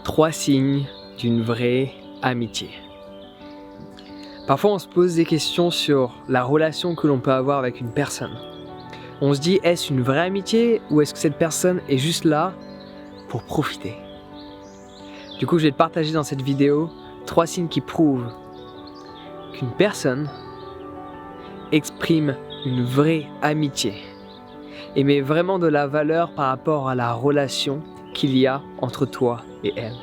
3 signes d'une vraie amitié. Parfois, on se pose des questions sur la relation que l'on peut avoir avec une personne. On se dit, est-ce une vraie amitié ou est-ce que cette personne est juste là pour profiter? Du coup, je vais te partager dans cette vidéo 3 signes qui prouvent qu'une personne exprime une vraie amitié et met vraiment de la valeur par rapport à la relation qu'il y a entre toi et elle.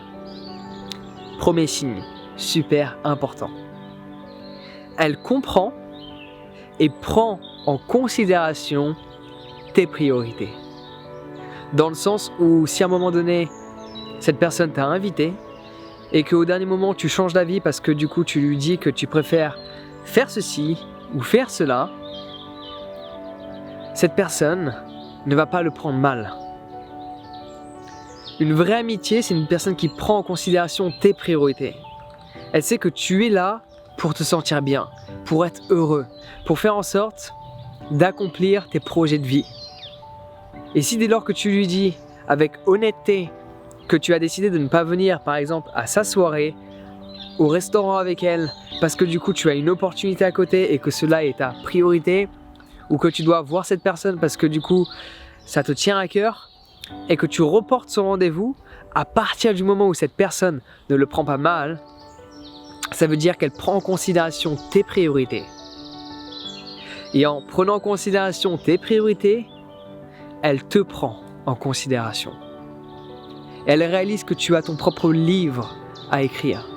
Premier signe, super important. Elle comprend et prend en considération tes priorités. Dans le sens où si à un moment donné, cette personne t'a invité et qu'au dernier moment tu changes d'avis parce que du coup tu lui dis que tu préfères faire ceci ou faire cela, cette personne ne va pas le prendre mal. Une vraie amitié, c'est une personne qui prend en considération tes priorités. Elle sait que tu es là pour te sentir bien, pour être heureux, pour faire en sorte d'accomplir tes projets de vie. Et si dès lors que tu lui dis avec honnêteté que tu as décidé de ne pas venir par exemple à sa soirée, au restaurant avec elle, parce que du coup tu as une opportunité à côté et que cela est ta priorité, ou que tu dois voir cette personne parce que du coup ça te tient à cœur, et que tu reportes son rendez-vous, à partir du moment où cette personne ne le prend pas mal, ça veut dire qu'elle prend en considération tes priorités. Et en prenant en considération tes priorités, elle te prend en considération. Elle réalise que tu as ton propre livre à écrire.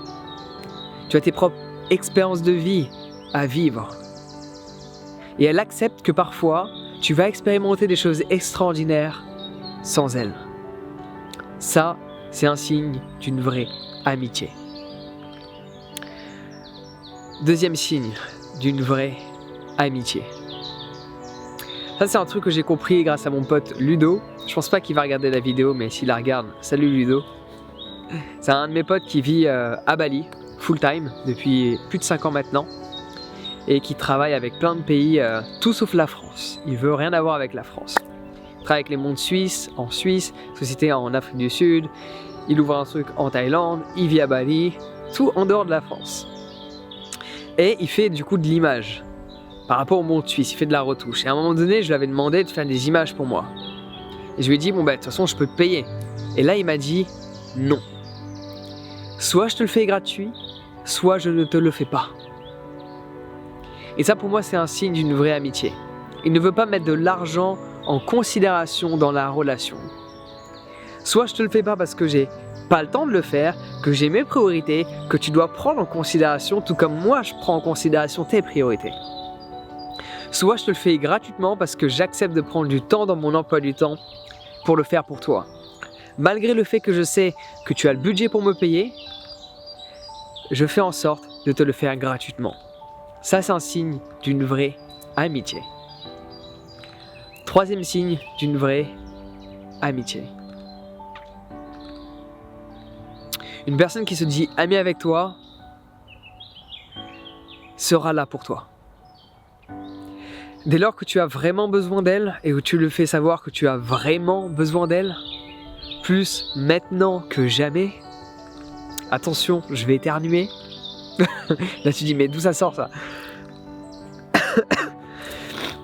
Tu as tes propres expériences de vie à vivre. Et elle accepte que parfois, tu vas expérimenter des choses extraordinaires sans elle. Ça, c'est un signe d'une vraie amitié. Deuxième signe d'une vraie amitié. Ça, c'est un truc que j'ai compris grâce à mon pote Ludo. Je pense pas qu'il va regarder la vidéo, mais s'il la regarde, salut Ludo. C'est un de mes potes qui vit à Bali, full time, depuis plus de 5 ans maintenant, et qui travaille avec plein de pays, tout sauf la France. Il veut rien avoir avec la France. Il travaille avec les mondes suisses, en Suisse, société en Afrique du Sud, il ouvre un truc en Thaïlande, il vit à Bali, tout en dehors de la France. Et il fait du coup de l'image par rapport au monde suisse, il fait de la retouche. Et à un moment donné, je lui avais demandé de faire des images pour moi. Et je lui ai dit, bon bah de toute façon, je peux te payer. Et là, il m'a dit, non. Soit je te le fais gratuit, soit je ne te le fais pas. Et ça, pour moi, c'est un signe d'une vraie amitié. Il ne veut pas mettre de l'argent en considération dans la relation. Soit je te le fais pas parce que j'ai pas le temps de le faire, que j'ai mes priorités, que tu dois prendre en considération, tout comme moi je prends en considération tes priorités. Soit je te le fais gratuitement parce que j'accepte de prendre du temps dans mon emploi du temps pour le faire pour toi. Malgré le fait que je sais que tu as le budget pour me payer, je fais en sorte de te le faire gratuitement. Ça, c'est un signe d'une vraie amitié. Troisième signe d'une vraie amitié. Une personne qui se dit amie avec toi sera là pour toi. Dès lors que tu as vraiment besoin d'elle et que tu le fais savoir que tu as vraiment besoin d'elle, plus maintenant que jamais, attention, je vais éternuer. Là tu dis mais d'où ça sort ça?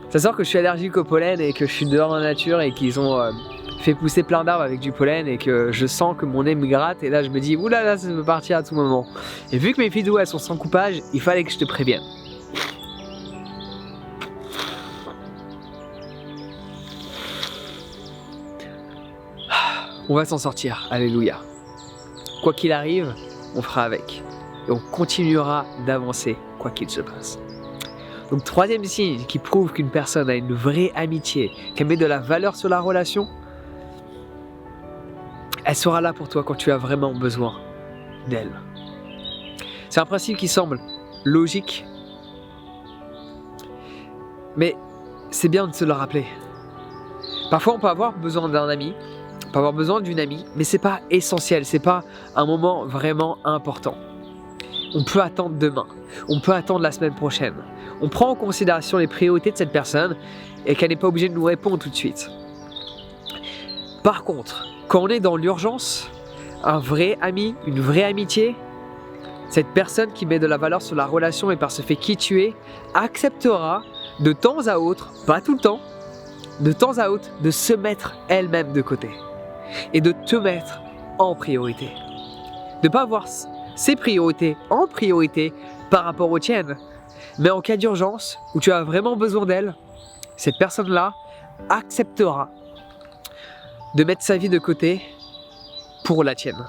Ça sort que je suis allergique au pollen et que je suis dehors dans la nature et qu'ils ont fait pousser plein d'arbres avec du pollen et que je sens que mon nez me gratte et là je me dis oulala, ça peut partir à tout moment. Et vu que mes vidéos elles sont sans coupage, il fallait que je te prévienne. On va s'en sortir, alléluia. Quoi qu'il arrive, on fera avec. Et on continuera d'avancer quoi qu'il se passe. Donc troisième signe qui prouve qu'une personne a une vraie amitié, qu'elle met de la valeur sur la relation, elle sera là pour toi quand tu as vraiment besoin d'elle. C'est un principe qui semble logique, mais c'est bien de se le rappeler. Parfois on peut avoir besoin d'un ami, on peut avoir besoin d'une amie, mais c'est pas essentiel, c'est pas un moment vraiment important. On peut attendre demain, on peut attendre la semaine prochaine. On prend en considération les priorités de cette personne et qu'elle n'est pas obligée de nous répondre tout de suite. Par contre, quand on est dans l'urgence, un vrai ami, une vraie amitié, cette personne qui met de la valeur sur la relation et par ce fait qui tu es, acceptera de temps à autre, pas tout le temps, de temps à autre, de se mettre elle-même de côté et de te mettre en priorité. De ne pas avoir ses priorités en priorité par rapport aux tiennes, mais en cas d'urgence où tu as vraiment besoin d'elle, cette personne-là acceptera de mettre sa vie de côté pour la tienne.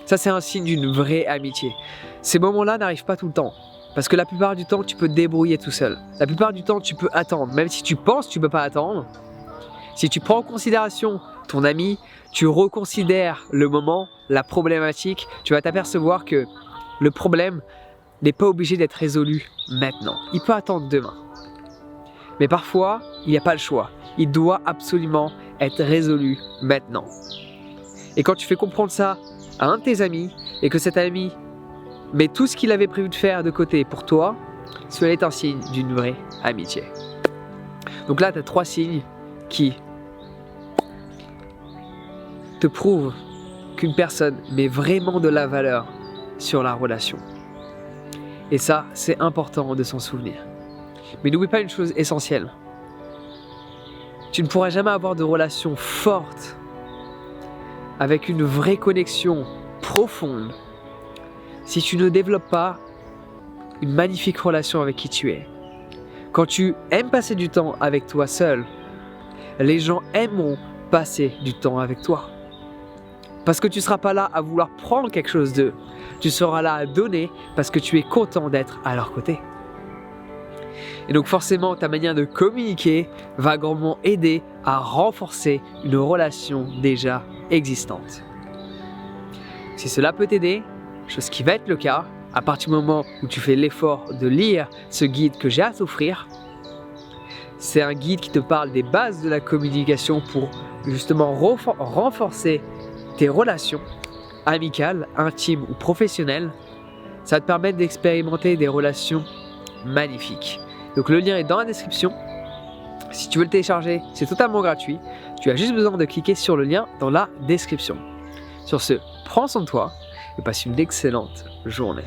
Ça, c'est un signe d'une vraie amitié. Ces moments-là n'arrivent pas tout le temps. Parce que la plupart du temps, tu peux te débrouiller tout seul. La plupart du temps, tu peux attendre. Même si tu penses que tu ne peux pas attendre, si tu prends en considération ton ami, tu reconsidères le moment, la problématique, tu vas t'apercevoir que le problème n'est pas obligé d'être résolu maintenant. Il peut attendre demain. Mais parfois, il n'y a pas le choix. Il doit absolument être résolu maintenant. Et quand tu fais comprendre ça à un de tes amis et que cet ami met tout ce qu'il avait prévu de faire de côté pour toi, cela est un signe d'une vraie amitié. Donc là, tu as 3 signes qui te prouvent qu'une personne met vraiment de la valeur sur la relation. Et ça, c'est important de s'en souvenir. Mais n'oublie pas une chose essentielle. Tu ne pourras jamais avoir de relation forte avec une vraie connexion profonde si tu ne développes pas une magnifique relation avec qui tu es. Quand tu aimes passer du temps avec toi seul, les gens aimeront passer du temps avec toi. Parce que tu ne seras pas là à vouloir prendre quelque chose d'eux. Tu seras là à donner parce que tu es content d'être à leur côté. Et donc forcément, ta manière de communiquer va grandement aider à renforcer une relation déjà existante. Si cela peut t'aider, chose qui va être le cas, à partir du moment où tu fais l'effort de lire ce guide que j'ai à t'offrir, c'est un guide qui te parle des bases de la communication pour justement renforcer tes relations amicales, intimes ou professionnelles. Ça va te permettre d'expérimenter des relations magnifiques. Donc le lien est dans la description. Si tu veux le télécharger, c'est totalement gratuit. Tu as juste besoin de cliquer sur le lien dans la description. Sur ce, prends soin de toi et passe une excellente journée.